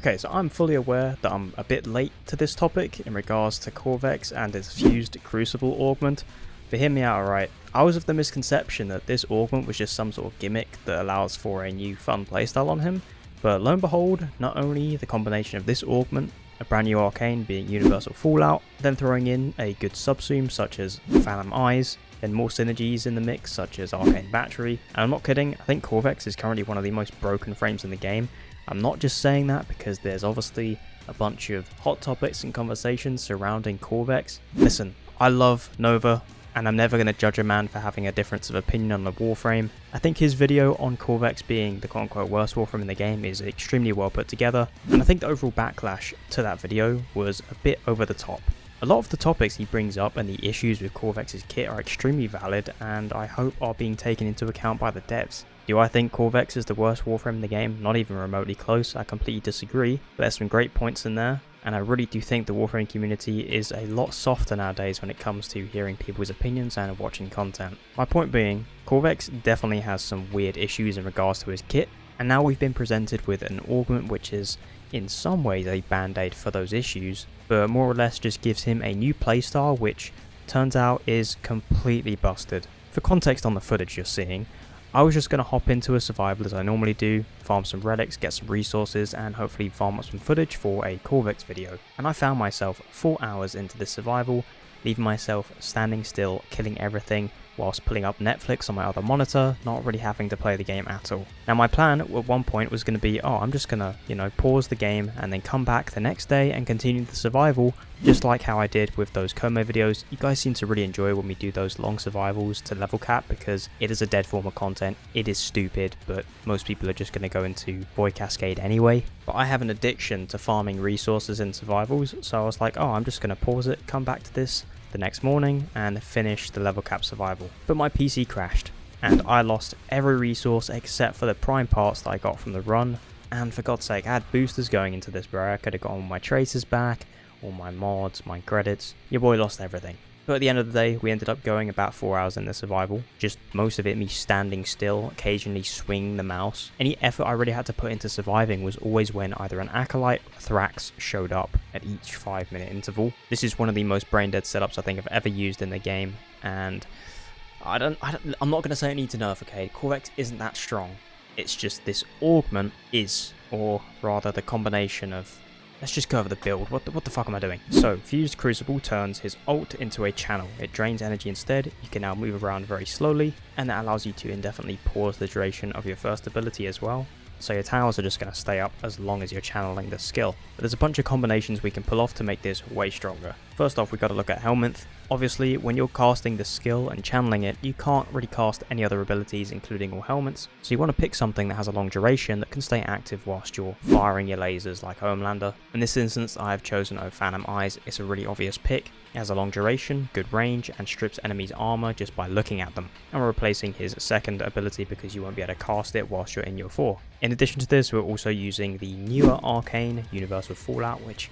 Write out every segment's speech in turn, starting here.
Okay, so I'm fully aware that I'm a bit late to this topic in regards to Qorvex and its fused crucible augment, but hear me out alright. I was of the misconception that this augment was just some sort of gimmick that allows for a new fun playstyle on him, but lo and behold, not only the combination of this augment, a brand new arcane being universal fallout, then throwing in a good subsume such as Phantom Eyes, then more synergies in the mix such as arcane battery, and I'm not kidding, I think Qorvex is currently one of the most broken frames in the game. I'm not just saying that because there's obviously a bunch of hot topics and conversations surrounding Qorvex. Listen, I love Nova, and I'm never going to judge a man for having a difference of opinion on the Warframe. I think his video on Qorvex being the quote-unquote worst Warframe in the game is extremely well put together, and I think the overall backlash to that video was a bit over the top. A lot of the topics he brings up and the issues with Qorvex's kit are extremely valid, and I hope are being taken into account by the devs. Do I think Qorvex is the worst Warframe in the game? Not even remotely close, I completely disagree, but there's some great points in there, and I really do think the Warframe community is a lot softer nowadays when it comes to hearing people's opinions and watching content. My point being, Qorvex definitely has some weird issues in regards to his kit, and now we've been presented with an augment which is in some ways a band-aid for those issues, but more or less just gives him a new playstyle which turns out is completely busted. For context on the footage you're seeing, I was just going to hop into a survival as I normally do, farm some relics, get some resources, and hopefully farm up some footage for a Qorvex video. And I found myself 4 hours into this survival, leaving myself standing still, killing everything, whilst pulling up Netflix on my other monitor, not really having to play the game at all. Now my plan at one point was going to be, I'm just going to, pause the game and then come back the next day and continue the survival, just like how I did with those Como videos. You guys seem to really enjoy when we do those long survivals to level cap because it is a dead form of content. It is stupid, but most people are just going to go into Void Cascade anyway. But I have an addiction to farming resources in survivals, so I was like, I'm just going to pause it, come back to this the next morning and finish the level cap survival. But my PC crashed and I lost every resource except for the prime parts that I got from the run, and for God's sake I had boosters going into this bro. I could have gotten my traces back, all my mods, my credits. Your boy lost everything. But at the end of the day, we ended up going about 4 hours in the survival. Just most of it me standing still, occasionally swinging the mouse. Any effort I really had to put into surviving was always when either an Acolyte or Thrax showed up at each 5-minute interval. This is one of the most brain dead setups I think I've ever used in the game, and I'm not going to say I need to nerf, okay? Qorvex isn't that strong. It's just this augment is, or rather the combination of... Let's just go over the build. What the fuck am I doing? So, Fused Crucible turns his ult into a channel. It drains energy instead. You can now move around very slowly, and that allows you to indefinitely pause the duration of your first ability as well. So your towers are just going to stay up as long as you're channeling the skill. But there's a bunch of combinations we can pull off to make this way stronger. First off, we've got to look at Helminth. Obviously, when you're casting the skill and channeling it, you can't really cast any other abilities including all helmets. So you want to pick something that has a long duration that can stay active whilst you're firing your lasers like Homelander. In this instance, I have chosen Phantom Eyes. It's a really obvious pick. It has a long duration, good range, and strips enemies' armor just by looking at them. And we're replacing his second ability because you won't be able to cast it whilst you're in your 4. In addition to this, we're also using the newer arcane, Universal Fallout, which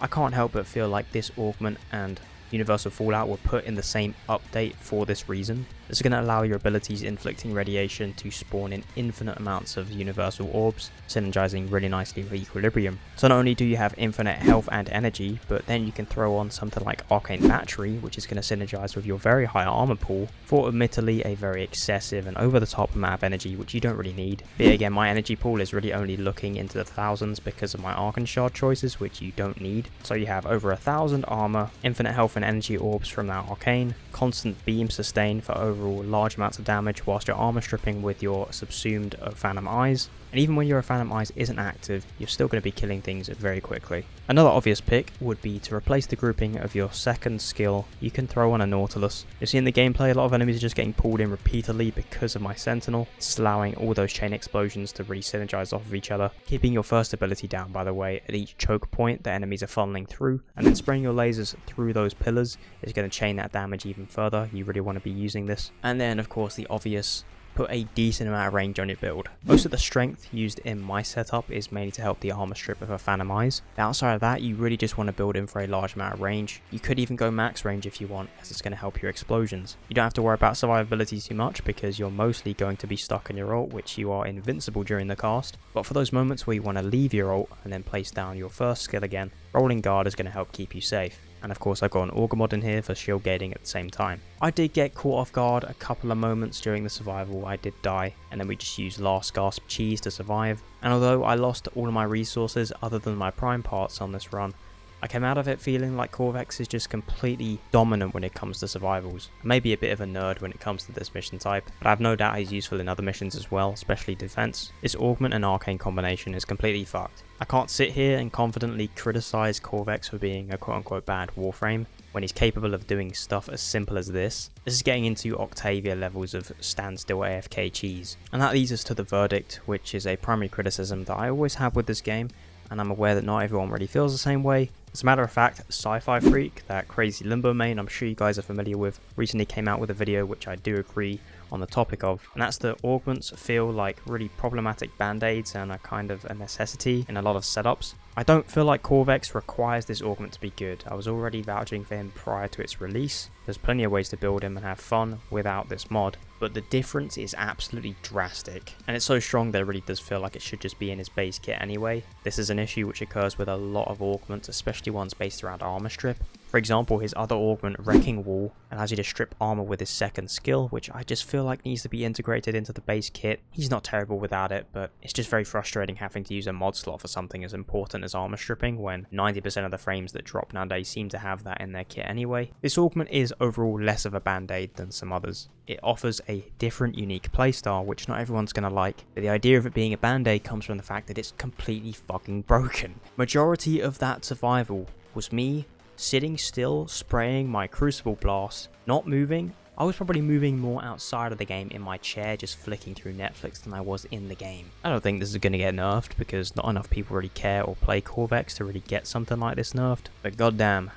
I can't help but feel like this augment and Universal Fallout were put in the same update for this reason. This is going to allow your abilities inflicting radiation to spawn in infinite amounts of universal orbs, synergizing really nicely with equilibrium. So not only do you have infinite health and energy, but then you can throw on something like arcane battery, which is going to synergize with your very high armor pool for admittedly a very excessive and over the top amount of energy which you don't really need. But again, my energy pool is really only looking into the thousands because of my Arcane Shard choices, which you don't need. So you have over 1,000 armor, infinite health and energy orbs from that arcane, constant beam sustain for overall large amounts of damage whilst you're armor stripping with your subsumed Phantom Eyes. And even when your Phantom Eyes isn't active, you're still going to be killing things very quickly. Another obvious pick would be to replace the grouping of your second skill. You can throw on a Nautilus. You see in the gameplay, a lot of enemies are just getting pulled in repeatedly because of my Sentinel. It's allowing all those chain explosions to really synergize off of each other, keeping your first ability down, by the way, at each choke point that enemies are funneling through, and then spraying your lasers through those pillars is going to chain that damage even further. You really want to be using this. And then, of course, the obvious put a decent amount of range on your build. Most of the strength used in my setup is mainly to help the armor strip with a Phantom Eyes. Outside of that, you really just want to build in for a large amount of range. You could even go max range if you want, as it's going to help your explosions. You don't have to worry about survivability too much because you're mostly going to be stuck in your ult, which you are invincible during the cast. But for those moments where you want to leave your ult and then place down your first skill again, rolling guard is going to help keep you safe. And of course I've got an auger mod in here for shield gating at the same time. I did get caught off guard a couple of moments during the survival. I did die, and then we just used last gasp cheese to survive. And although I lost all of my resources other than my prime parts on this run, I came out of it feeling like Qorvex is just completely dominant when it comes to survivals. Maybe a bit of a nerd when it comes to this mission type, but I have no doubt he's useful in other missions as well, especially defense. This augment and arcane combination is completely fucked. I can't sit here and confidently criticize Qorvex for being a quote-unquote bad Warframe when he's capable of doing stuff as simple as this. This is getting into Octavia levels of standstill AFK cheese. And that leads us to the verdict, which is a primary criticism that I always have with this game, and I'm aware that not everyone really feels the same way. As a matter of fact, Sci-Fi Freak, that crazy limbo main I'm sure you guys are familiar with, recently came out with a video which I do agree on the topic of, and that's that augments feel like really problematic band-aids and are kind of a necessity in a lot of setups. I don't feel like Qorvex requires this augment to be good. I was already vouching for him prior to its release. There's plenty of ways to build him and have fun without this mod, but the difference is absolutely drastic, and it's so strong that it really does feel like it should just be in his base kit anyway. This is an issue which occurs with a lot of augments, especially ones based around armor strip. For example, his other augment, Wrecking Wall, allows you to strip armor with his second skill, which I just feel like needs to be integrated into the base kit. He's not terrible without it, but it's just very frustrating having to use a mod slot for something as important as armor stripping when 90% of the frames that drop nowadays seem to have that in their kit anyway. This augment is overall less of a band-aid than some others. It offers a different, unique playstyle, which not everyone's going to like, but the idea of it being a band-aid comes from the fact that it's completely fucking broken. Majority of that survival was me sitting still, spraying my Crucible Blast, not moving. I was probably moving more outside of the game in my chair, just flicking through Netflix than I was in the game. I don't think this is going to get nerfed because not enough people really care or play Qorvex to really get something like this nerfed, but goddamn,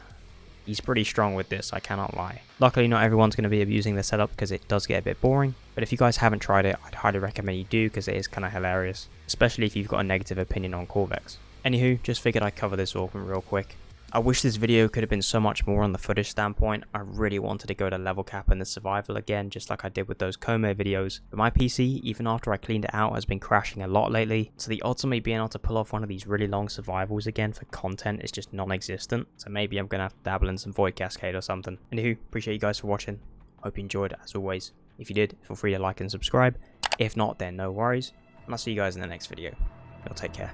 he's pretty strong with this, I cannot lie. Luckily not everyone's going to be abusing the setup because it does get a bit boring, but if you guys haven't tried it, I'd highly recommend you do because it is kind of hilarious, especially if you've got a negative opinion on Qorvex. Anywho, just figured I'd cover this augment real quick. I wish this video could have been so much more on the footage standpoint. I really wanted to go to level cap in the survival again, just like I did with those Come videos. But my PC, even after I cleaned it out, has been crashing a lot lately. So the odds of me being able to pull off one of these really long survivals again for content is just non-existent. So maybe I'm going to have to dabble in some Void Cascade or something. Anywho, appreciate you guys for watching. Hope you enjoyed as always. If you did, feel free to like and subscribe. If not, then no worries. And I'll see you guys in the next video. Y'all take care.